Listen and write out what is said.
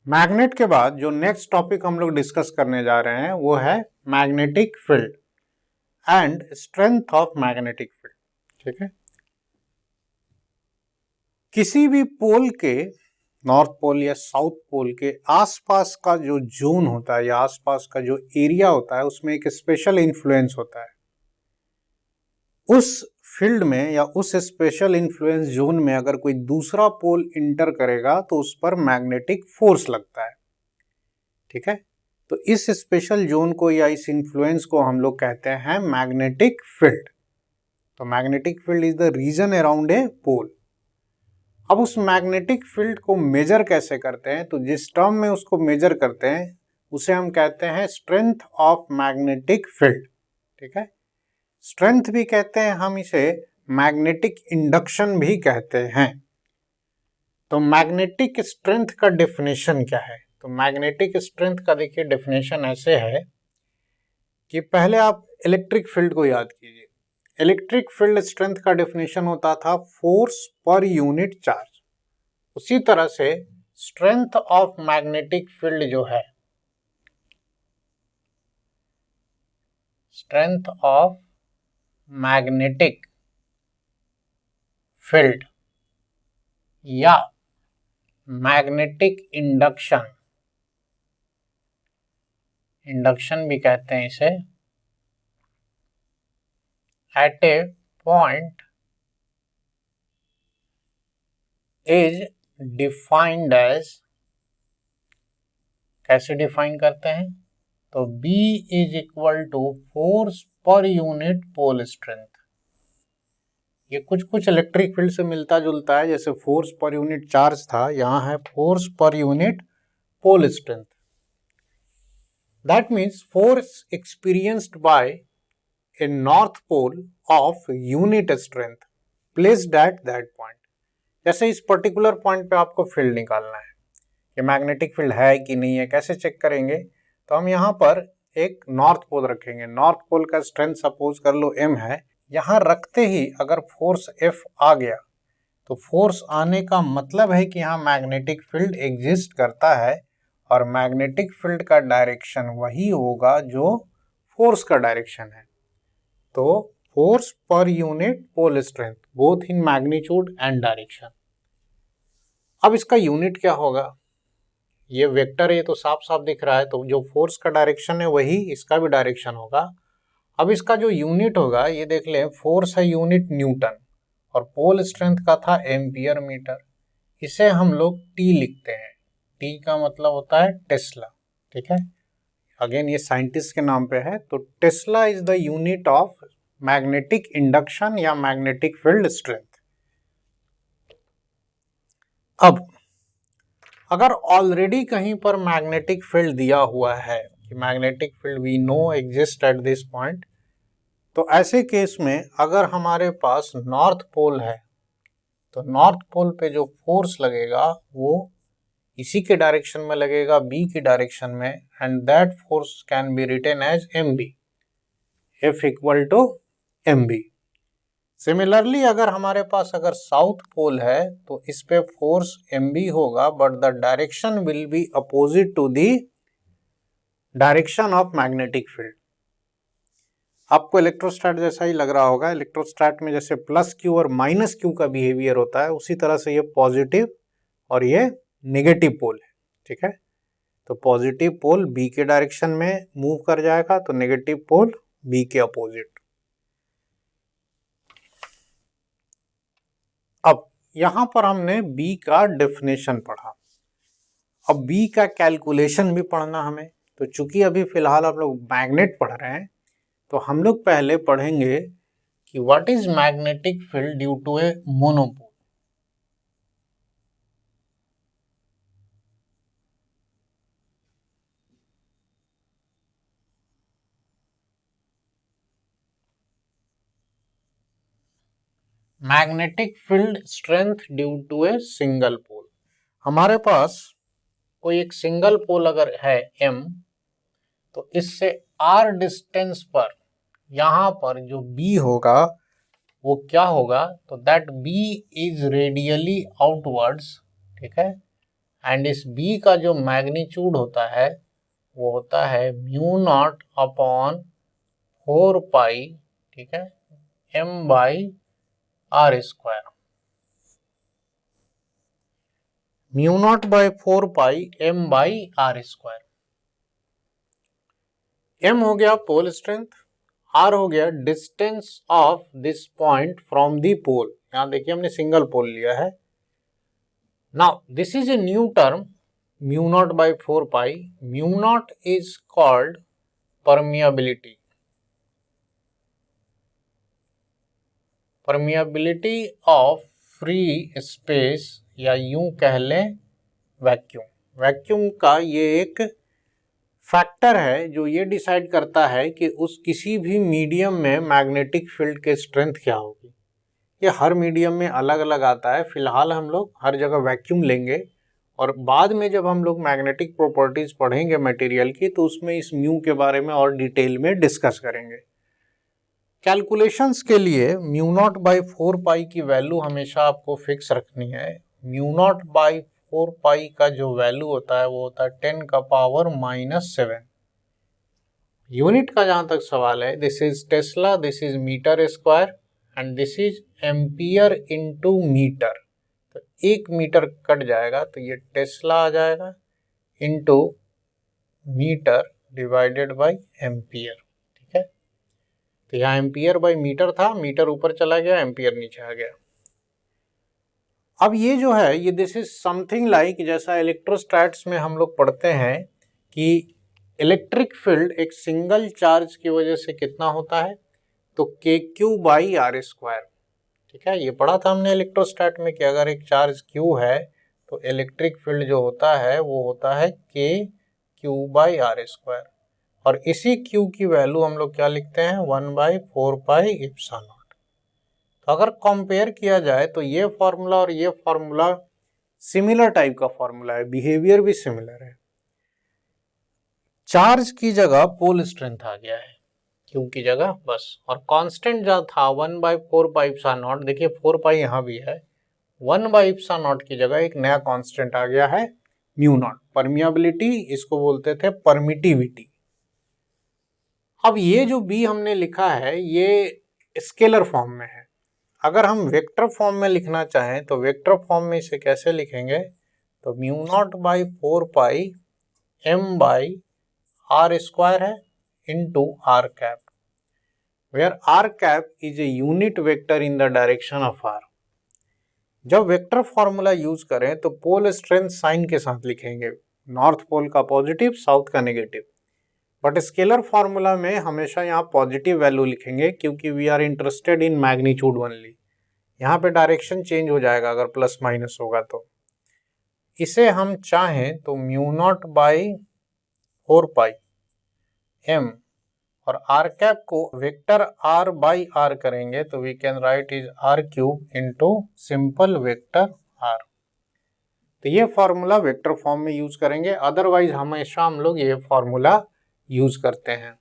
Magnet के बाद जो नेक्स्ट टॉपिक हम लोग डिस्कस करने जा रहे हैं वो है magnetic field and strength of magnetic field. ठीक है, किसी भी पोल के, नॉर्थ पोल या साउथ पोल के आसपास का जो जोन होता है या आसपास का जो एरिया होता है उसमें एक स्पेशल इन्फ्लुएंस होता है। उस फील्ड में या उस स्पेशल इन्फ्लुएंस जोन में अगर कोई दूसरा पोल इंटर करेगा तो उस पर मैग्नेटिक फोर्स लगता है। ठीक है, तो इस स्पेशल जोन को या इस इन्फ्लुएंस को हम लोग कहते हैं मैग्नेटिक फील्ड। तो magnetic field is the region around a pole. अब उस मैग्नेटिक फील्ड को मेजर कैसे करते हैं, तो जिस टर्म में उसको मेजर करते हैं उसे हम कहते हैं स्ट्रेंथ ऑफ मैग्नेटिक फील्ड। ठीक है, स्ट्रेंथ भी कहते हैं हम इसे, मैग्नेटिक इंडक्शन भी कहते हैं। तो मैग्नेटिक स्ट्रेंथ का डेफिनेशन क्या है? तो मैग्नेटिक स्ट्रेंथ का देखिए डेफिनेशन ऐसे है कि पहले आप इलेक्ट्रिक फील्ड को याद कीजिए। इलेक्ट्रिक फील्ड स्ट्रेंथ का डेफिनेशन होता था फोर्स पर यूनिट चार्ज। उसी तरह से स्ट्रेंथ ऑफ मैग्नेटिक फील्ड जो है, स्ट्रेंथ ऑफ मैग्नेटिक फील्ड या मैग्नेटिक इंडक्शन, इंडक्शन भी कहते हैं इसे, at a point is defined as, कैसे डिफाइन करते हैं? तो B is equal to force per unit pole strength. ये कुछ इलेक्ट्रिक फील्ड से मिलता जुलता है, जैसे फोर्स पर यूनिट चार्ज था, यहाँ है force per unit pole strength. That means force experienced by a north pole of unit strength placed at that point. जैसे इस पर्टिकुलर पॉइंट पे आपको फील्ड निकालना है कि मैग्नेटिक फील्ड है कि नहीं है, कैसे चेक करेंगे? तो हम यहाँ पर एक नॉर्थ पोल रखेंगे। नॉर्थ पोल का स्ट्रेंथ सपोज कर लो m है। यहाँ रखते ही अगर फोर्स F आ गया तो फोर्स आने का मतलब है कि यहाँ मैग्नेटिक फील्ड एग्जिस्ट करता है, और मैग्नेटिक फील्ड का डायरेक्शन वही होगा जो फोर्स का डायरेक्शन है। तो force per unit pole strength both in magnitude and direction. अब इसका यूनिट क्या होगा? ये वेक्टर है तो साफ साफ दिख रहा है, तो जो फोर्स का डायरेक्शन है वही इसका भी डायरेक्शन होगा। अब इसका जो यूनिट होगा, ये देख लें, फोर्स है यूनिट न्यूटन और पोल स्ट्रेंथ का था एम्पियर मीटर। इसे हम लोग टी लिखते हैं। टी का मतलब होता है टेस्ला। ठीक है, अगेन ये साइंटिस्ट के नाम पे है। तो Tesla is the unit of magnetic induction या मैग्नेटिक फील्ड स्ट्रेंथ। अब अगर ऑलरेडी कहीं पर मैग्नेटिक फील्ड दिया हुआ है कि magnetic field we know exist at this point, तो ऐसे केस में अगर हमारे पास नॉर्थ पोल है तो नॉर्थ पोल पे जो फोर्स लगेगा वो इसी के डायरेक्शन में लगेगा, बी की डायरेक्शन में, and that force can be written as mb, F equal to mb। Similarly अगर हमारे पास अगर साउथ पोल है तो इस पे फोर्स mb होगा, but the direction will be opposite to the direction of magnetic field. आपको इलेक्ट्रोस्टैट जैसा ही लग रहा होगा। इलेक्ट्रोस्टैट में जैसे प्लस क्यू और माइनस क्यू का बिहेवियर होता है, उसी तरह से ये पॉजिटिव और ये नेगेटिव पोल है। ठीक है, तो पॉजिटिव पोल बी के डायरेक्शन में मूव कर जाएगा, तो नेगेटिव पोल बी के अपोजिट। अब यहां पर हमने बी का डेफिनेशन पढ़ा, अब बी का कैलकुलेशन भी पढ़ना हमें। तो चूंकि अभी फिलहाल हम लोग मैग्नेट पढ़ रहे हैं, तो हम लोग पहले पढ़ेंगे कि what is magnetic field due to a monopole. Magnetic field strength due to a single pole. हमारे पास कोई एक सिंगल पोल अगर है m, तो इससे r डिस्टेंस पर यहां पर जो b होगा वो क्या होगा? तो that b is radially outwards. ठीक है, एंड इस b का जो मैग्नीट्यूड होता है वो होता है म्यू नॉट अपॉन 4 पाई, ठीक है, m by r square, mu naught by 4 pi m by r square. m हो गया पोल स्ट्रेंथ, r हो गया distance of this point from the pole. यहां देखिए हमने सिंगल पोल लिया है। Now this is a new term mu naught by 4 pi. Mu naught is called permeability, permeability of free space, या यूं कह लें वैक्यूम। वैक्यूम का ये एक फैक्टर है जो ये डिसाइड करता है कि उस किसी भी मीडियम में मैग्नेटिक फील्ड के स्ट्रेंथ क्या होगी। ये हर मीडियम में अलग अलग आता है। फिलहाल हम लोग हर जगह वैक्यूम लेंगे और बाद में जब हम लोग मैग्नेटिक प्रॉपर्टीज पढ़ेंगे मटेरियल की तो उसमें इस म्यू के बारे में और डिटेल में डिस्कस करेंगे। कैलकुलेशंस के लिए म्यू नॉट बाई 4 पाई की वैल्यू हमेशा आपको फिक्स रखनी है। म्यू नॉट बाई 4 पाई का जो वैल्यू होता है वो होता है 10 का पावर -7। यूनिट का जहां तक सवाल है, this is tesla, this is metre square and this is ampere into metre. तो 1 मीटर कट जाएगा तो ये टेस्ला आ जाएगा into metre divided by ampere, ठीक है। तो यहाँ एम्पियर बाय मीटर था, मीटर ऊपर चला गया, एम्पियर नीचे आ गया। अब ये जो है ये दिस इज समथिंग लाइक, जैसा इलेक्ट्रोस्टैट्स में हम लोग पढ़ते हैं कि इलेक्ट्रिक फील्ड एक सिंगल चार्ज की वजह से कितना होता है, तो के क्यू बाई आर स्क्वायर, ठीक है। ये पढ़ा था हमने इलेक्ट्रोस्टैट में कि अगर एक चार्ज क्यू है तो इलेक्ट्रिक फील्ड जो होता है वो होता है के क्यू बाई आर स्क्वायर, और इसी क्यू की वैल्यू हम लोग क्या लिखते हैं 1/4 पाई एप्सिलॉन नॉट। तो अगर कंपेयर किया जाए तो ये फॉर्मूला और ये फॉर्मूला सिमिलर टाइप का फॉर्मूला है, बिहेवियर भी सिमिलर है। चार्ज की जगह पोल स्ट्रेंथ आ गया है क्यू की जगह बस, और कांस्टेंट जो था 1/4 पाई एप्सिलॉन नॉट, देखिए 4 पाई यहाँ भी है, 1/एप्सिलॉन नॉट की जगह एक नया कांस्टेंट आ गया है म्यू नॉट। परमियाबिलिटी इसको बोलते थे परमिटिविटी। अब ये जो बी हमने लिखा है ये स्केलर फॉर्म में है। अगर हम वेक्टर फॉर्म में लिखना चाहें तो वेक्टर फॉर्म में इसे कैसे लिखेंगे, तो mu naught by 4 pi m by r square है into r cap, where r cap is a unit vector in the direction of r। जब वेक्टर फॉर्मूला यूज करें तो पोल स्ट्रेंथ साइन के साथ लिखेंगे, नॉर्थ पोल का positive, south का negative. But scalar formula में हमेशा यहाँ पॉजिटिव वैल्यू लिखेंगे क्योंकि we are interested in magnitude only. यहाँ पे डायरेक्शन चेंज हो जाएगा अगर प्लस माइनस होगा तो। इसे हम चाहें तो mu naught by 4 pi m और r कैप को वेक्टर r बाई r करेंगे तो we can write is r cube into simple vector r। तो ये फॉर्मूला वेक्टर फॉर्म में यूज करेंगे, अदरवाइज हमेशा हम लोग ये फॉर्मूला यूज करते हैं।